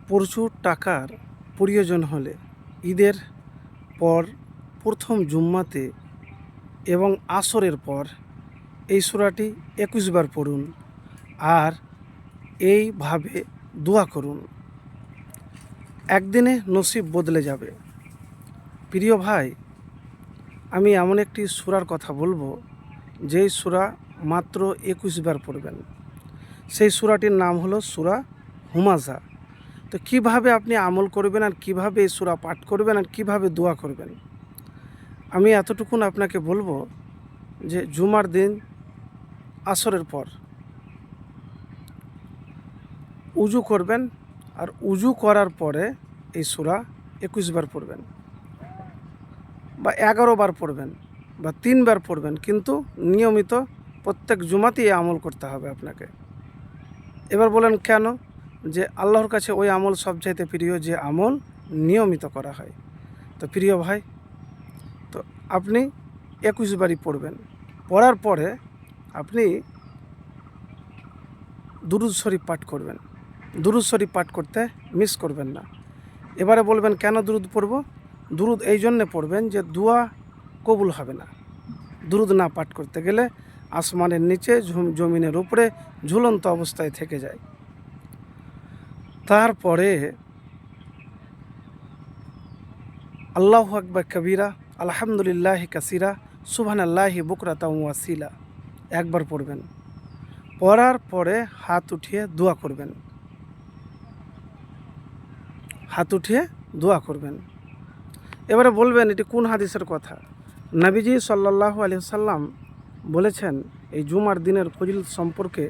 প্রচুর টাকার প্রয়োজন হলে ঈদের পর প্রথম জুম্মাতে এবং আসরের পর এই সূরাটি ২১ বার পড়ুন আর এইভাবে দোয়া করুন। একদিনে নসিব বদলে যাবে। প্রিয় ভাই, আমি এমন একটি সূরার কথা বলবো যেই সূরা মাত্র ২১ বার পড়বেন। সেই সূরাটির নাম হলো সূরা হুমাযা। তো কিভাবে আপনি আমল করবেন আর কিভাবে এই সূরা পাঠ করবেন আর কিভাবে দোয়া করবেন, আমি এতটুকুন আপনাকে বলবো যে জুমার দিন আসরের পর উজু করবেন আর উজু করার পরে এই সূরা ২১ বার পড়বেন বা ১১ বার পড়বেন বা ৩ বার পড়বেন, কিন্তু নিয়মিত প্রত্যেক জুমাতেই এই আমল করতে হবে আপনাকে। এবার বলেন কেন? যে আল্লাহর কাছে ওই আমল সবচাইতে প্রিয় যে আমল নিয়মিত করা হয়। তো প্রিয় ভাই, তো আপনি ২১ বারই পড়বেন। পড়ার পরে আপনি দুরূদ শরীফ পাঠ করবেন। দুরূদ শরীফ পাঠ করতে মিস করবেন না। এবারে বলবেন কেন দুরূদ পড়ব? দুরূদ এই জন্যে পড়বেন যে দোয়া কবুল হবে না। দুরূদ না পাঠ করতে গেলে আসমানের নিচে জমিনের উপরে ঝুলন্ত অবস্থায় থেকে যায়। তারপরে আল্লাহু আকবার কবিরা, আলহামদুলিল্লাহি কাসিরা, সুবহানাল্লাহি বুকরাতাও ওয়াসিলা একবার পড়বেন। পড়ার পরে হাত উঠিয়ে দোয়া করবেন। হাত উঠিয়ে দোয়া করবেন। এবারে বলবেন এটি কোন হাদিসের কথা? নবীজি সাল্লাল্লাহু আলাইহি ওয়াসাল্লাম বলেছেন এই জুমার দিনের ফজিলত সম্পর্কে,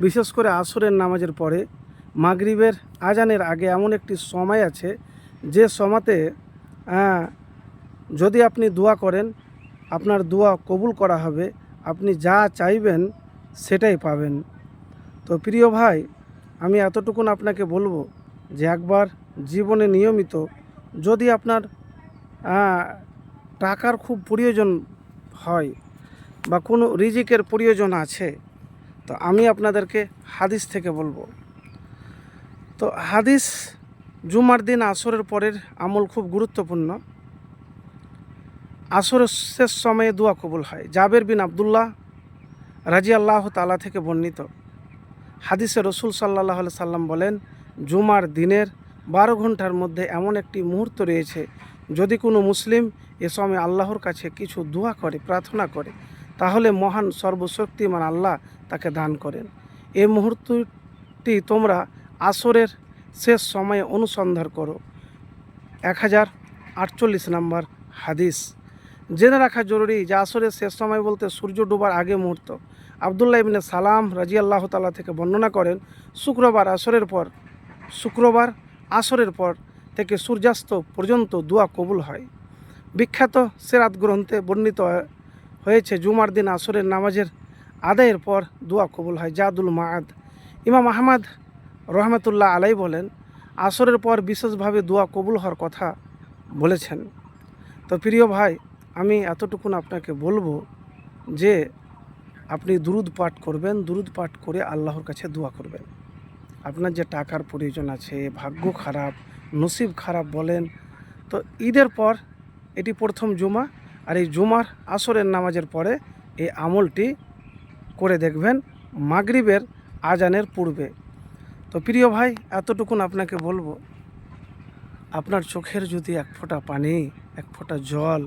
বিশেষ করে আসরের নামাজের পরে মাগরিবের আজানের আগে এমন একটি সময় আছে যে সময়তে যদি আপনি দোয়া করেন আপনার দোয়া কবুল করা হবে, আপনি যা চাইবেন সেটাই পাবেন। তো প্রিয় ভাই, আমি এতটুকুন আপনাকে বলবো যে একবার জীবনে নিয়মিত যদি আপনার টাকার খুব প্রয়োজন হয় বা কোনো রিজিকের প্রয়োজন আছে, তো আমি আপনাদেরকে হাদিস থেকে বলবো। তো হাদিস, জুমার দিন আসরের পরের আমল খুব গুরুত্বপূর্ণ। আসরের শেষ সময়ে দোয়া কবুল হয়। জাবের বিন আবদুল্লাহ রাদিয়াল্লাহু তাআলা থেকে বর্ণিত হাদিসে রসুল সাল্লাল্লাহু আলাইহি সাল্লাম বলেন, জুমার দিনের 12 ঘন্টার মধ্যে এমন একটি মুহূর্ত রয়েছে, যদি কোনো মুসলিম এ সময় আল্লাহর কাছে কিছু দোয়া করে, প্রার্থনা করে, তাহলে মহান সর্বশক্তিমান আল্লাহ তাকে দান করেন। এই মুহূর্তটি তোমরা আসরের শেষ সময়ে অনুসন্ধান করো। 1048 নম্বর হাদিস। জেনে রাখা জরুরি যে আসরের শেষ সময় বলতে সূর্য ডোবার আগে মুহূর্ত। আবদুল্লাহ ইবনে সালাম রাদিয়াল্লাহু তাআলা থেকে বর্ণনা করেন, শুক্রবার আসরের পর থেকে সূর্যাস্ত পর্যন্ত দোয়া কবুল হয়। বিখ্যাত সিরাত গ্রন্থে বর্ণিত হয়েছে জুমার দিন আসরের নামাজের আদায়ের পর দোয়া কবুল হয়। জাদুল মাআদ। ইমাম আহমদ রহমতুল্লাহ আলাই বলেন, আসরের পর বিশেষভাবে দোয়া কবুল হওয়ার কথা বলেছেন। তো প্রিয় ভাই, আমি এতটুকুন আপনাকে বলবো যে আপনি দুরূদ পাঠ করবেন, দুরূদ পাঠ করে আল্লাহর কাছে দোয়া করবেন। আপনার যে টাকার প্রয়োজন আছে, ভাগ্য খারাপ, নসিব খারাপ বলেন, তো ঈদের পর এটি প্রথম জুমা, আর এই জুমার আসরের নামাজের পরে এই আমলটি করে দেখবেন মাগরিবের আজানের পূর্বে। তো প্রিয় ভাই, এতটুকুন আপনাকে বলবো, আপনার চোখের যদি এক ফোঁটা পানি, এক ফোঁটা জল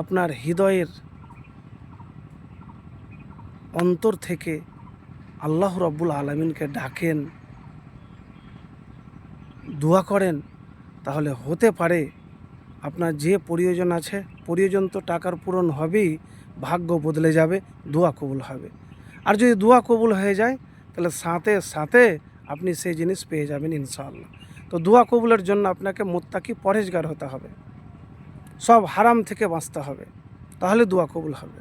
আপনার হৃদয়ের অন্তর থেকে আল্লাহ রাব্বুল আলামিনকে ডাকেন, দোয়া করেন, তাহলে হতে পারে আপনার যে প্রয়োজন আছে, প্রয়োজন তো টাকার পূরণ হবেই, ভাগ্য বদলে যাবে, দোয়া কবুল হবে। আর যদি দোয়া কবুল হয়ে যায় তাহলে সাথে সাথে আপনি সেই জিনিস পেয়ে যাবেন ইনশাআল্লাহ। তো দোয়া কবুলের জন্য আপনাকে মুত্তাকি পরহেজগার হতে হবে, সব হারাম থেকে বাঁচতে হবে, তাহলে দোয়া কবুল হবে।